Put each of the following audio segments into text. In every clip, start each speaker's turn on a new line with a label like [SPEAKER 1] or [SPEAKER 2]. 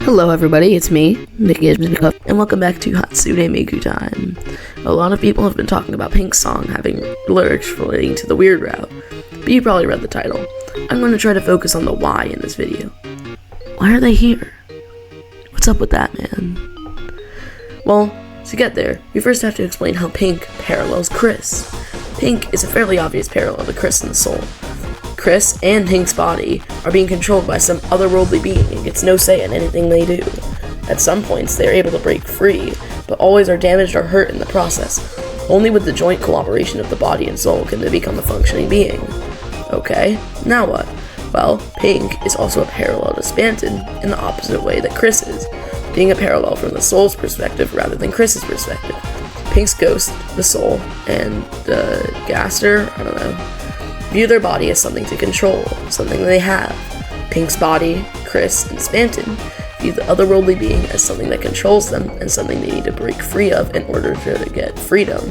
[SPEAKER 1] Hello everybody, it's me, Mickey, and welcome back to Hatsune Miku time. A lot of people have been talking about Pink's song having lyrics relating to the weird route, but you probably read the title. I'm going to try to focus on the why in this video. Why are they here? What's up with that, man? Well, to get there, we first have to explain how Pink parallels Kris. Pink is a fairly obvious parallel to Kris in the soul. Kris and Pink's body are being controlled by some otherworldly being and gets no say in anything they do. At some points, they are able to break free, but always are damaged or hurt in the process. Only with the joint cooperation of the body and soul can they become a functioning being. Okay, now what? Well, Pink is also a parallel to Spamton in the opposite way that Kris is, being a parallel from the soul's perspective rather than Kris's perspective. Pink's ghost, the soul, and Gaster, I don't know, view their body as something to control, something they have. Pink's body, Kris, and Spamton view the otherworldly being as something that controls them and something they need to break free of in order to get freedom.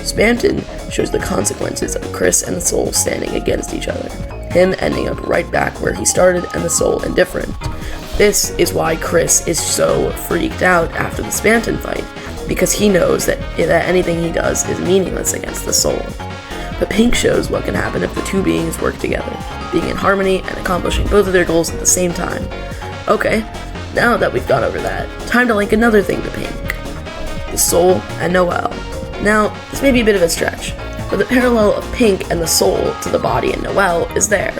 [SPEAKER 1] Spamton shows the consequences of Kris and the soul standing against each other, him ending up right back where he started and the soul indifferent. This is why Kris is so freaked out after the Spamton fight, because he knows that anything he does is meaningless against the soul. But Pink shows what can happen if the two beings work together, being in harmony and accomplishing both of their goals at the same time. Okay, now that we've gone over that, time to link another thing to Pink: the soul and Noelle. Now, this may be a bit of a stretch, but the parallel of Pink and the soul to the body in Noelle is there.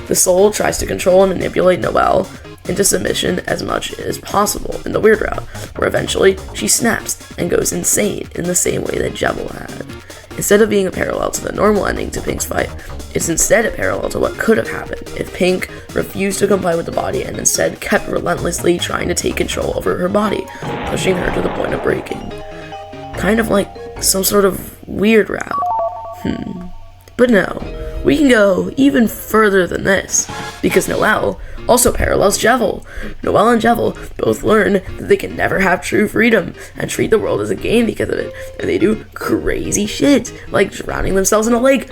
[SPEAKER 1] The soul tries to control and manipulate Noelle into submission as much as possible in the weird route, where eventually she snaps and goes insane in the same way that Jevil had. Instead of being a parallel to the normal ending to Pink's fight, it's instead a parallel to what could have happened if Pink refused to comply with the body and instead kept relentlessly trying to take control over her body, pushing her to the point of breaking. Kind of like some sort of weird route. But no, we can go even further than this, because Noelle also parallels Jevil. Noelle and Jevil both learn that they can never have true freedom and treat the world as a game because of it, and they do crazy shit, like drowning themselves in a lake,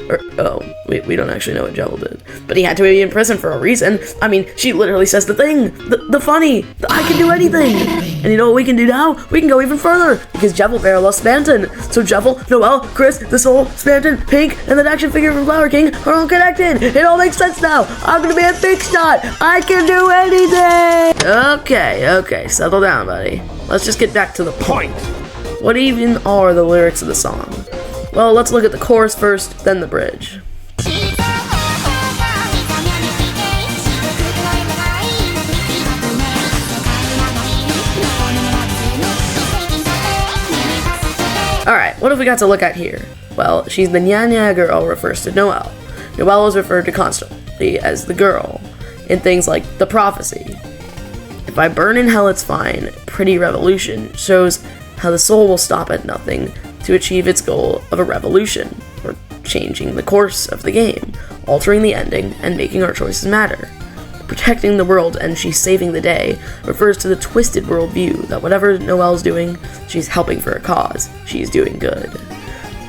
[SPEAKER 1] we don't actually know what Jevil did, but he had to be in prison for a reason. I mean, she literally says the thing, the funny, I can do anything, and you know what we can do now? We can go even further, because Jevil parallels Spamton, so Jevil, Noelle, Kris, the soul, Spamton, Pink, and that action figure from Flower King are all connected. It all makes sense now. I'm gonna be a big shot. I can do anything! Okay, settle down, buddy. Let's just get back to the point. What even are the lyrics of the song? Well, let's look at the chorus first, then the bridge. Alright, what have we got to look at here? Well, she's the Nya girl refers to Noelle. Noelle is referred to constantly as the girl in things like the prophecy. If I burn in hell, it's fine. Pretty revolution shows how the soul will stop at nothing to achieve its goal of a revolution, or changing the course of the game, altering the ending, and making our choices matter. Protecting the world and she's saving the day refers to the twisted worldview that whatever Noelle's doing, she's helping for a cause. She's doing good.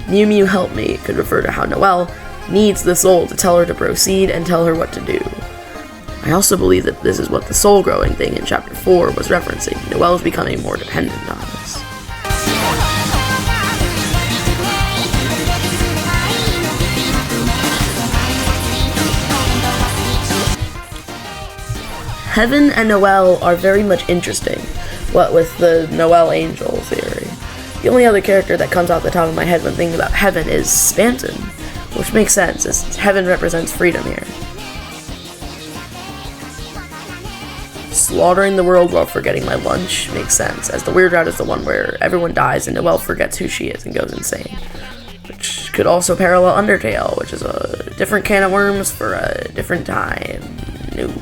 [SPEAKER 1] Mew Mew Help Me could refer to how Noelle needs the soul to tell her to proceed and tell her what to do. I also believe that this is what the soul growing thing in chapter 4 was referencing. Noelle is becoming more dependent on us. Heaven and Noelle are very much interesting, what with the Noelle angel theory. The only other character that comes off the top of my head when thinking about heaven is Spamton, which makes sense, as heaven represents freedom here. Slaughtering the world while forgetting my lunch makes sense, as the weird route is the one where everyone dies and Noelle forgets who she is and goes insane. Which could also parallel Undertale, which is a different can of worms for a different time. No.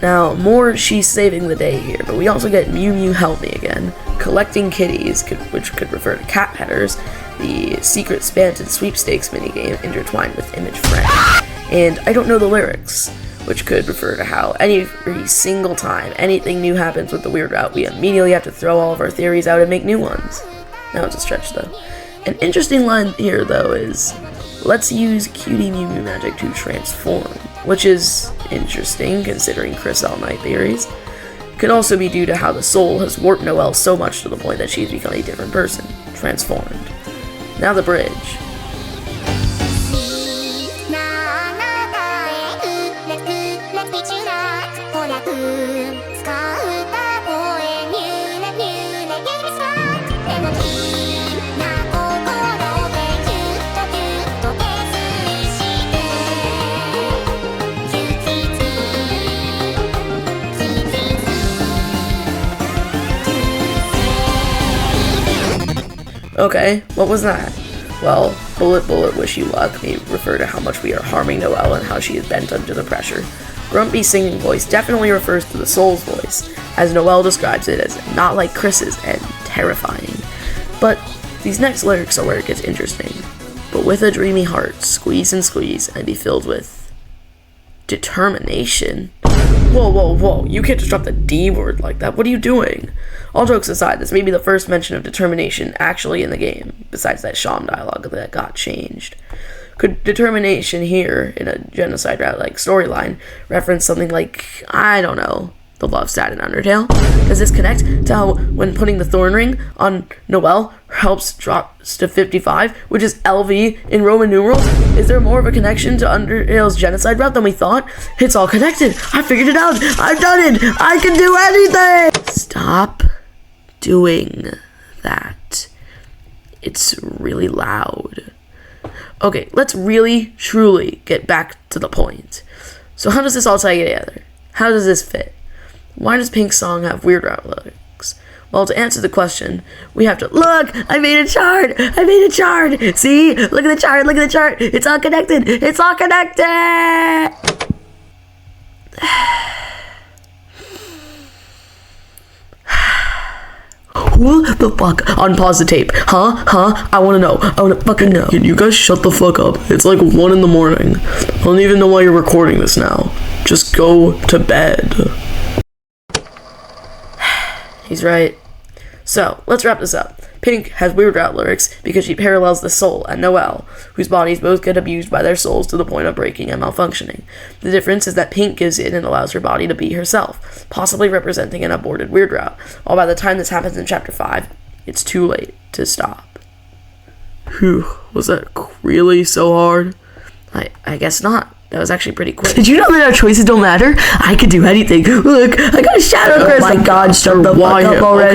[SPEAKER 1] Now, more she's saving the day here, but we also get Mew Mew Help Me again, collecting kitties, which could refer to cat petters, the secret Spamton sweepstakes minigame intertwined with Image Friend. And I don't know the lyrics. which could refer to how every single time anything new happens with the weird route, we immediately have to throw all of our theories out and make new ones. Now it's a stretch, though. An interesting line here, though, is, let's use Cutie Mew Mew magic to transform, which is interesting considering Kris All Night theories. Could also be due to how the soul has warped Noelle so much to the point that she's become a different person, transformed. Now the bridge. Okay, what was that? Well, bullet bullet wish you luck may refer to how much we are harming Noelle and how she is bent under the pressure. Grumpy's singing voice definitely refers to the soul's voice, as Noelle describes it as not like Kris's and terrifying. But these next lyrics are where it gets interesting. But with a dreamy heart, squeeze and squeeze, and be filled with determination. Whoa, whoa, whoa, you can't just drop the D word like that. What are you doing? All jokes aside, this may be the first mention of determination actually in the game, besides that Sham dialogue that got changed. Could determination here, in a genocide route-like storyline, reference something like, I don't know, the love stat in Undertale? Does this connect to how, when putting the thorn ring on Noelle, her helps drops to 55, which is LV in Roman numerals? Is there more of a connection to Undertale's genocide route than we thought? It's all connected! I figured it out! I've done it! I can do anything! Stop doing that. It's really loud. Okay, let's really, truly get back to the point. So how does this all tie together? How does this fit? Why does Pink's song have weird route lyrics? Well, to answer the question, we have to look! I made a chart! I made a chart! See? Look at the chart! Look at the chart! It's all connected! It's all connected! Who the fuck unpause the tape? Huh? I wanna know. I wanna fucking know. Can you guys shut the fuck up? It's like 1 in the morning. I don't even know why you're recording this now. Just go to bed. He's right. So, let's wrap this up. Pink has weird route lyrics because she parallels the soul and Noelle, whose bodies both get abused by their souls to the point of breaking and malfunctioning. The difference is that Pink gives in and allows her body to be herself, possibly representing an aborted weird route, while by the time this happens in Chapter 5, it's too late to stop. Whew, was that really so hard? I guess not. That was actually pretty quick. Did you know that our choices don't matter? I could do anything. Look, I got a shadow, Kris. Oh my god, shut the fuck up already. Okay.